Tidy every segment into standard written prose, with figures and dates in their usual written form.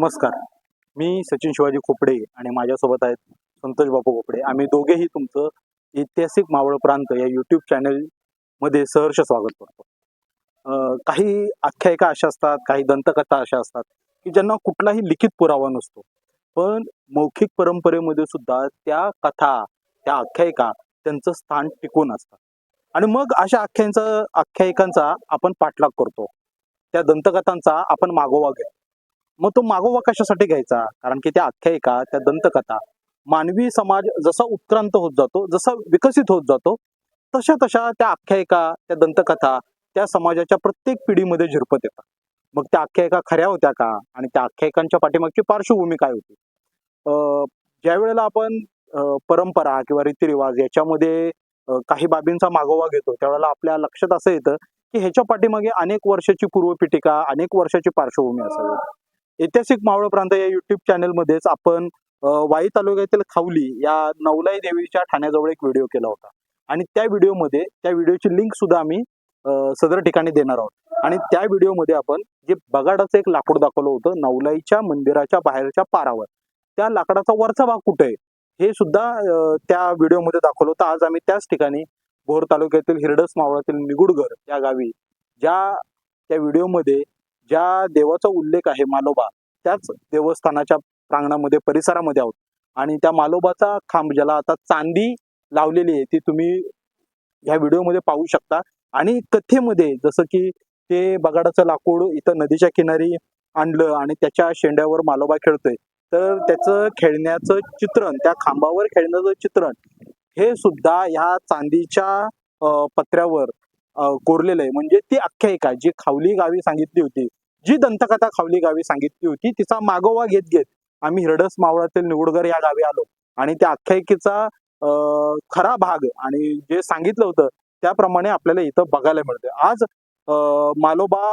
नमस्कार. मी सचिन शिवाजी खोपडे आणि माझ्यासोबत आहेत संतोष बापू खोपडे. आम्ही दोघेही तुमचं ऐतिहासिक मावळ प्रांत या YouTube चॅनलमध्ये सहर्ष स्वागत करतो. काही आख्यायिका अशा असतात, काही दंतकथा अशा असतात, की ज्यांना कुठलाही लिखित पुरावा नसतो. पण मौखिक परंपरेमध्ये सुद्धा त्या कथा, त्या आख्यायिका त्यांचं स्थान टिकून असतं. आणि मग अशा आख्यायिकांचा आपण पाठलाग करतो. त्या दंतकथांचा आपण मागोवा घेतो. मग तो मागोवा कशासाठी घ्यायचा? कारण की त्या आख्यायिका, त्या दंतकथा मानवी समाज जसा उत्क्रांत होत जातो, जसा विकसित होत जातो, तशा त्या आख्यायिका, त्या दंतकथा त्या समाजाच्या प्रत्येक पिढीमध्ये झिरपत येतात. मग त्या आख्यायिका खऱ्या होत्या का? आणि त्या आख्यायिकांच्या पाठीमागची पार्श्वभूमी काय होती? ज्यावेळेला आपण परंपरा किंवा रीतिरिवाज याच्यामध्ये काही बाबींचा मागोवा घेतो, त्यावेळेला आपल्या लक्षात असं येतं, की ह्याच्या पाठीमागे अनेक वर्षाची पूर्वपीठिका, अनेक वर्षाची पार्श्वभूमी असावी. ऐतिहासिक मावळ प्रांत या YouTube चॅनलमध्येच आपण वाई तालुक्यातील खावली या नवलाई देवीच्या ठाण्याजवळ एक व्हिडिओ केला होता आणि त्या व्हिडिओची लिंक सुद्धा आम्ही सदर ठिकाणी देणार आहोत. आणि त्या व्हिडिओमध्ये आपण जे बगाडाचं एक लाकूड दाखवलं होतं नवलाईच्या मंदिराच्या बाहेरच्या पारावर, त्या लाकडाचा वरचा भाग कुठे आहे हे सुद्धा त्या व्हिडिओमध्ये दाखवलं होतं. आज आम्ही त्याच ठिकाणी भोर तालुक्यातील हिरडस मावळातील निगुडगर या गावी त्या व्हिडिओमध्ये ज्या देवाचा उल्लेख आहे मालोबा, त्याच देवस्थानाच्या प्रांगणामध्ये परिसरामध्ये आहोत. आणि त्या मालोबाचा खांब ज्याला आता चांदी लावलेली आहे ती तुम्ही ह्या व्हिडिओमध्ये पाहू शकता. आणि कथेमध्ये जसं की ते बगाडाचं लाकूड इथं नदीच्या किनारी आणलं आणि त्याच्या शेंड्यावर मालोबा खेळतोय, तर त्याचं खेळण्याचं चित्रण, त्या खांबावर खेळण्याचं चित्रण हे सुद्धा ह्या चांदीच्या पत्र्यावर कोरलेलं आहे. म्हणजे ती आख्यायिका जी खावली गावी सांगितली होती, जी दंतकथा खावली गावी सांगितली होती, तिचा मागोवा घेत घेत आम्ही हिरडस मावळातील निगुडगर या गावी आलो आणि त्या आख्यायिकेचा खरा भाग आणि जे सांगितलं होतं त्याप्रमाणे आपल्याला इथं बघायला मिळते. आज मालोबा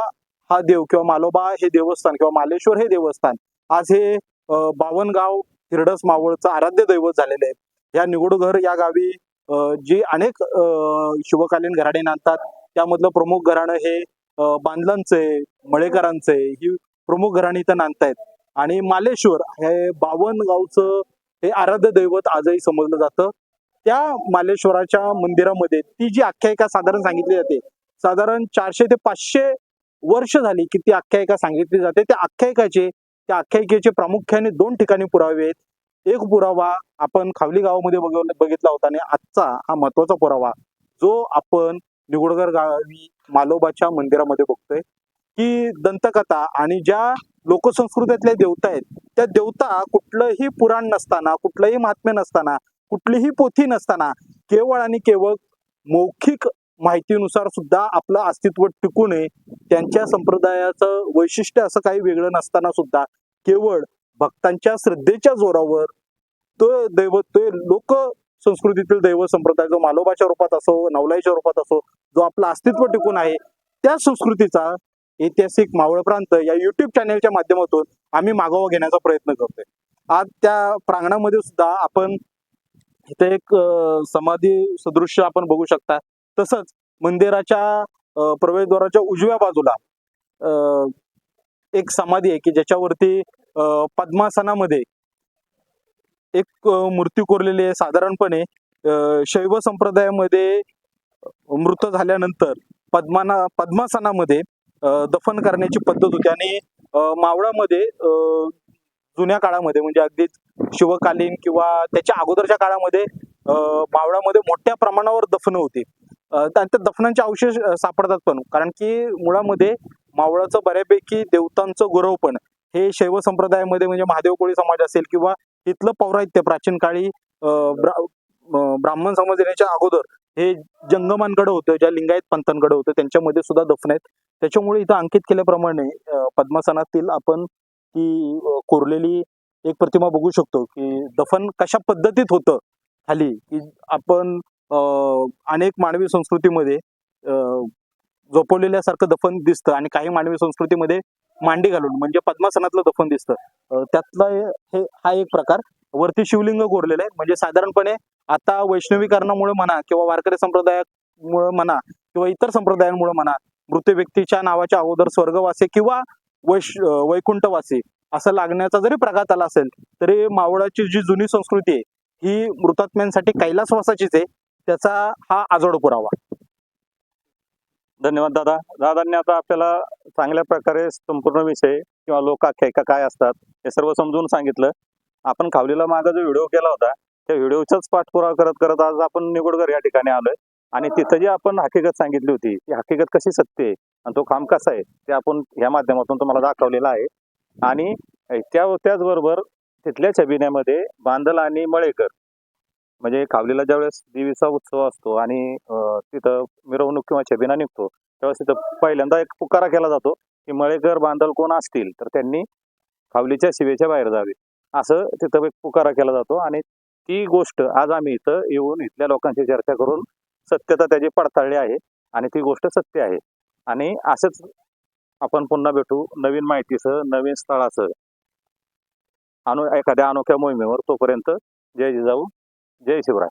हा देव किंवा मालोबा हे देवस्थान किंवा मालेश्वर हे देवस्थान आज हे बावनगाव हिरडस मावळचं आराध्य दैवत झालेलं आहे. या निगुडगर या गावी जी अनेक शिवकालीन घराणे नांदतात, त्यामधलं प्रमुख घराणं हे बांधलांचे, मळेकरांचे ही प्रमुख घराणी इथं नांदतायत. आणि मालेश्वर हे बावनगावचं हे आराध्य दैवत आजही समजलं जातं. त्या मालेश्वराच्या मंदिरामध्ये ती जी आख्यायिका साधारण सांगितली जाते, साधारण 400 ते 500 वर्ष झाली की ती आख्यायिका सांगितली जाते. त्या आख्यायिकेचे प्रामुख्याने 2 ठिकाणी पुरावे आहेत. एक पुरावा आपण खावली गावामध्ये बघितला होता आणि आजचा हा महत्वाचा पुरावा जो आपण निगुडगर गावी मालोबाच्या मंदिरामध्ये बघतोय, की दंतकथा आणि ज्या लोकसंस्कृतीतल्या देवता आहेत, त्या देवता कुठलंही पुराण नसताना, कुठलंही महात्म्य नसताना, कुठलीही पोथी नसताना, केवळ आणि केवळ मौखिक माहितीनुसार सुद्धा आपलं अस्तित्व टिकून आहे. त्यांच्या संप्रदायाचं वैशिष्ट्य असं काही वेगळं नसताना सुद्धा केवळ भक्तांच्या श्रद्धेच्या जोरावर तो लोक संस्कृतीतील दैव संप्रदाय जो मालोबाच्या रूपात असो, नवलाईच्या रूपात असो, जो आपलं अस्तित्व टिकून आहे, त्या संस्कृतीचा ऐतिहासिक मावळ प्रांत या YouTube चॅनलच्या माध्यमातून आम्ही मागोवा घेण्याचा प्रयत्न करतोय. आज त्या प्रांगणामध्ये सुद्धा आपण इथे एक समाधी सदृश्य आपण बघू शकता. तसंच मंदिराच्या प्रवेशद्वाराच्या उजव्या बाजूला एक समाधी आहे की ज्याच्यावरती पद्मासनामध्ये एक मूर्ती कोरलेली आहे. साधारणपणे शैव संप्रदायामध्ये मृत झाल्यानंतर पद्मासनामध्ये दफन करण्याची पद्धत होती आणि मावळामध्ये जुन्या काळामध्ये म्हणजे अगदीच शिवकालीन किंवा त्याच्या अगोदरच्या काळामध्ये मावळामध्ये मोठ्या प्रमाणावर दफन होती. त्या दफनांचे अवशेष सापडतात पण, कारण की मुळामध्ये मावळाचं बऱ्यापैकी देवतांचं गौरवपण हे शैव संप्रदायामध्ये म्हणजे महादेव कोळी समाज असेल किंवा तिथलं पौराहित्य प्राचीन काळी ब्राह्मण समाज येण्याच्या अगोदर हे जंगमांकडे होतं, ज्या लिंगायत पंथांकडे होतं, त्यांच्यामध्ये सुद्धा दफन आहेत. त्याच्यामुळे इथं अंकित केल्याप्रमाणे पद्मासनातील आपण ती कोरलेली एक प्रतिमा बघू शकतो की दफन कशा पद्धतीत होतं खाली, की आपण अनेक मानवी संस्कृतीमध्ये झोपवलेल्यासारखं दफन दिसतं आणि काही मानवी संस्कृतीमध्ये मांडी घालून म्हणजे पद्मासनातलं दफन दिसतं. त्यातला हा एक प्रकार. वरती शिवलिंग कोरलेलं आहे. म्हणजे साधारणपणे आता वैष्णवीकरणामुळे म्हणा किंवा वारकरी संप्रदायामुळे म्हणा किंवा इतर संप्रदायांमुळे म्हणा, मृत व्यक्तीच्या नावाच्या अगोदर स्वर्गवासी किंवा वैकुंठवासी असं लागण्याचा जरी प्रघात आला असेल तरी मावळाची जी जुनी संस्कृती आहे ही मृतात्म्यांसाठी कैलासवासाचीच आहे, त्याचा हा आजोड पुरावा. धन्यवाद दादा. दादांनी आता आपल्याला चांगल्या प्रकारे संपूर्ण विषय किंवा लोकाख्यायिका काय असतात हे सर्व समजून सांगितलं. आपण खावलीला मागे जो व्हिडिओ केला होता त्या व्हिडिओचाच पाठपुरावा करत करत आज आपण निगुडगर या ठिकाणी आलोय आणि तिथं जी आपण हकीकत सांगितली होती ती हकीकत कशी सत्य आहे आणि तो खांब कसा आहे ते आपण या माध्यमातून तुम्हाला दाखवलेला आहे. आणि त्याचबरोबर तिथल्या छबिन्यामध्ये बांदल आणि मळेकर म्हणजे खावलीला ज्यावेळेस देवीचा उत्सव असतो आणि तिथं मिरवणूक किंवा छबिना निघतो त्यावेळेस तिथं पहिल्यांदा एक पुकारा केला जातो की मळेकर बांदल कोण असतील तर त्यांनी खावलीच्या शिवेच्या बाहेर जावे, असं तिथं एक पुकारा केला जातो. आणि ती गोष्ट आज आम्ही इथं येऊन इथल्या लोकांशी चर्चा करून सत्यता त्याची पडताळली आहे आणि ती गोष्ट सत्य आहे. आणि असंच आपण पुन्हा भेटू नवीन माहितीसह नवीन स्थळासह एखाद्या अनोख्या मोहिमेवर. तोपर्यंत जय जिजाऊ, जय शिवराय.